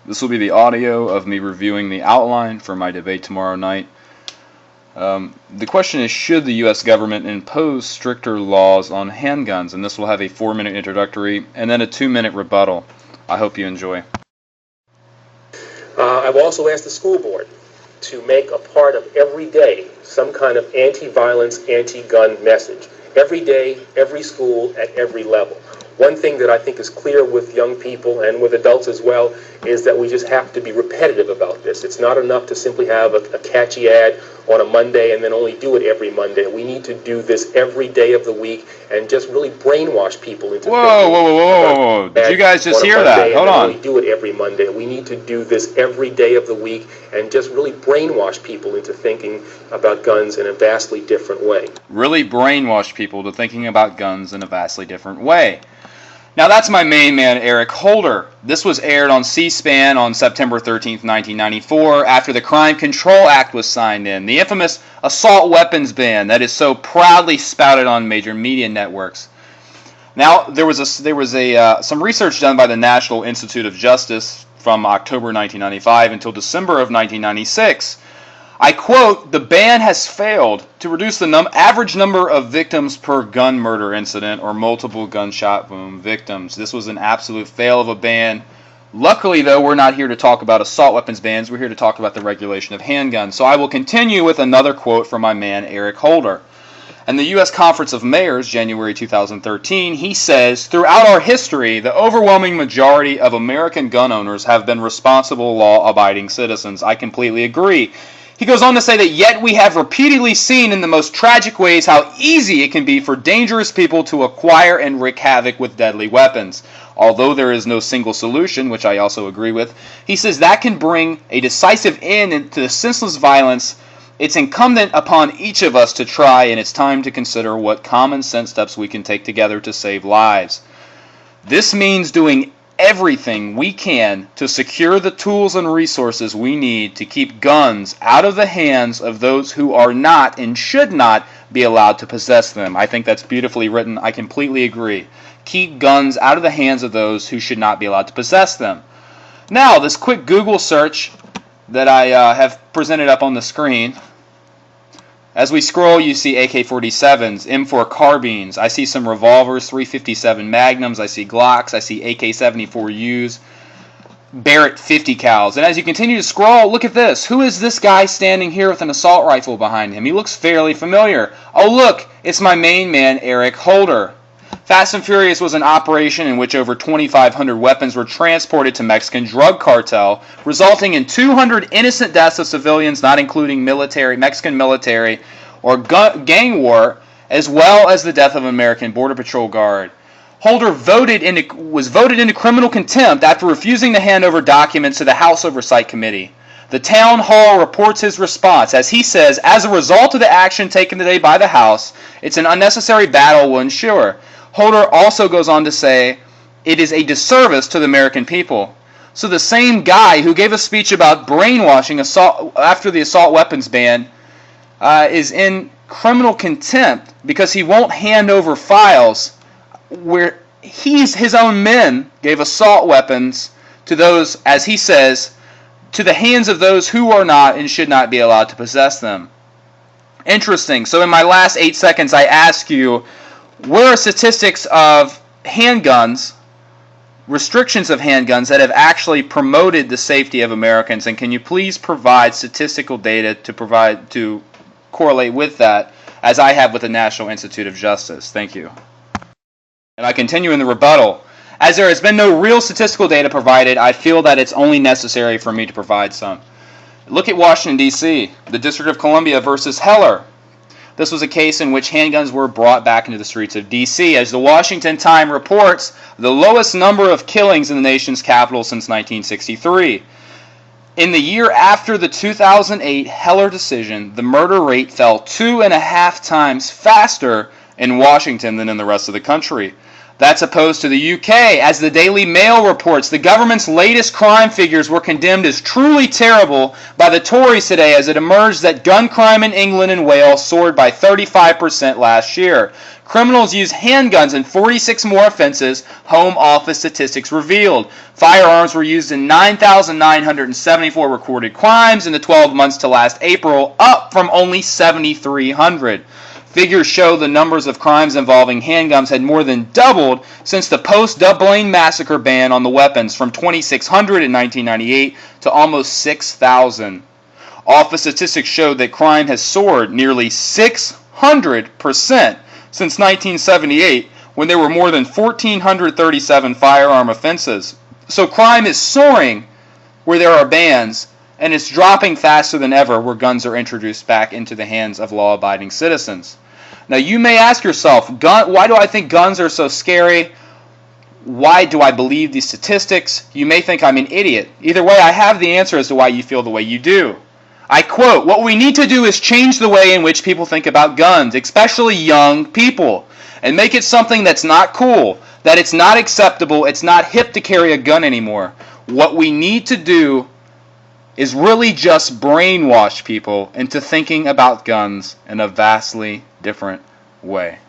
This will be the audio of me reviewing the outline for my debate tomorrow night. The question is, should the U.S. government impose stricter laws on handguns? And this will have a 4-minute introductory and then a 2-minute rebuttal. I hope you enjoy. I've also asked the school board to make a part of every day some kind of anti-violence, anti-gun message. Every day, every school, at every level. One thing that I think is clear with young people and with adults as well is that we just have to be repetitive about this. It's not enough to simply have a catchy ad on a Monday and then only do it every Monday. We need to do this every day of the week and just really brainwash people into Whoa. Did you guys just hear that? Hold on. Only do it every Monday. We need to do this every day of the week and just really brainwash people into thinking about guns in a vastly different way. Really brainwash people to thinking about guns in a vastly different way. Now that's my main man, Eric Holder. This was aired on C-SPAN on September 13th, 1994, after the Crime Control Act was signed in, the infamous assault weapons ban that is so proudly spouted on major media networks. Now, there was some research done by the National Institute of Justice from October 1995 until December of 1996. I quote, "The ban has failed to reduce the average number of victims per gun murder incident or multiple gunshot wound victims." This was an absolute fail of a ban. Luckily, though, we're not here to talk about assault weapons bans. We're here to talk about the regulation of handguns. So I will continue with another quote from my man, Eric Holder. In the U.S. Conference of Mayors, January 2013, he says, "Throughout our history, the overwhelming majority of American gun owners have been responsible, law-abiding citizens." I completely agree. He goes on to say that yet we have repeatedly seen in the most tragic ways how easy it can be for dangerous people to acquire and wreak havoc with deadly weapons. Although there is no single solution, which I also agree with, he says that can bring a decisive end to the senseless violence. It's incumbent upon each of us to try, and it's time to consider what common sense steps we can take together to save lives. This means doing everything we can to secure the tools and resources we need to keep guns out of the hands of those who are not and should not be allowed to possess them. I think that's beautifully written. I completely agree. Keep guns out of the hands of those who should not be allowed to possess them. Now, this quick Google search that I have presented up on the screen. As we scroll, you see AK-47s, M4 carbines. I see some revolvers, 357 Magnums. I see Glocks. I see AK-74Us, Barrett 50 cals. And as you continue to scroll, look at this. Who is this guy standing here with an assault rifle behind him? He looks fairly familiar. Oh, look, it's my main man, Eric Holder. Fast and Furious was an operation in which over 2,500 weapons were transported to Mexican drug cartel, resulting in 200 innocent deaths of civilians, not including Mexican military, or gang war, as well as the death of an American Border Patrol guard. Holder was voted into criminal contempt after refusing to hand over documents to the House Oversight Committee. The town hall reports his response, as he says, "As a result of the action taken today by the House, it's an unnecessary battle will ensure." Holder also goes on to say, "It is a disservice to the American people." So the same guy who gave a speech about brainwashing after the assault weapons ban is in criminal contempt because he won't hand over files where his own men gave assault weapons to those, as he says, to the hands of those who are not and should not be allowed to possess them. Interesting. So in my last 8 seconds, I ask you, where are statistics of handguns, restrictions of handguns that have actually promoted the safety of Americans? And can you please provide statistical data to correlate with that, as I have with the National Institute of Justice? Thank you. And I continue in the rebuttal. As there has been no real statistical data provided, I feel that it's only necessary for me to provide some. Look at Washington, D.C., the District of Columbia versus Heller. This was a case in which handguns were brought back into the streets of D.C. As the Washington Times reports, the lowest number of killings in the nation's capital since 1963. In the year after the 2008 Heller decision, the murder rate fell 2.5 times faster in Washington than in the rest of the country. That's opposed to the UK. As the Daily Mail reports, the government's latest crime figures were condemned as truly terrible by the Tories today, as it emerged that gun crime in England and Wales soared by 35% last year. Criminals use handguns in 46 more offenses, Home Office statistics revealed. Firearms were used in 9,974 recorded crimes in the 12 months to last April, up from only 7,300. Figures show the numbers of crimes involving handguns had more than doubled since the post-Dublin massacre ban on the weapons, from 2,600 in 1998 to almost 6,000. Office statistics showed that crime has soared nearly 600% since 1978, when there were more than 1,437 firearm offenses. So crime is soaring where there are bans, and it's dropping faster than ever where guns are introduced back into the hands of law-abiding citizens. Now, you may ask yourself, why do I think guns are so scary? Why do I believe these statistics? You may think I'm an idiot. Either way, I have the answer as to why you feel the way you do. I quote, "What we need to do is change the way in which people think about guns, especially young people, and make it something that's not cool, that it's not acceptable, it's not hip to carry a gun anymore. What we need to do is really just brainwash people into thinking about guns in a vastly different way."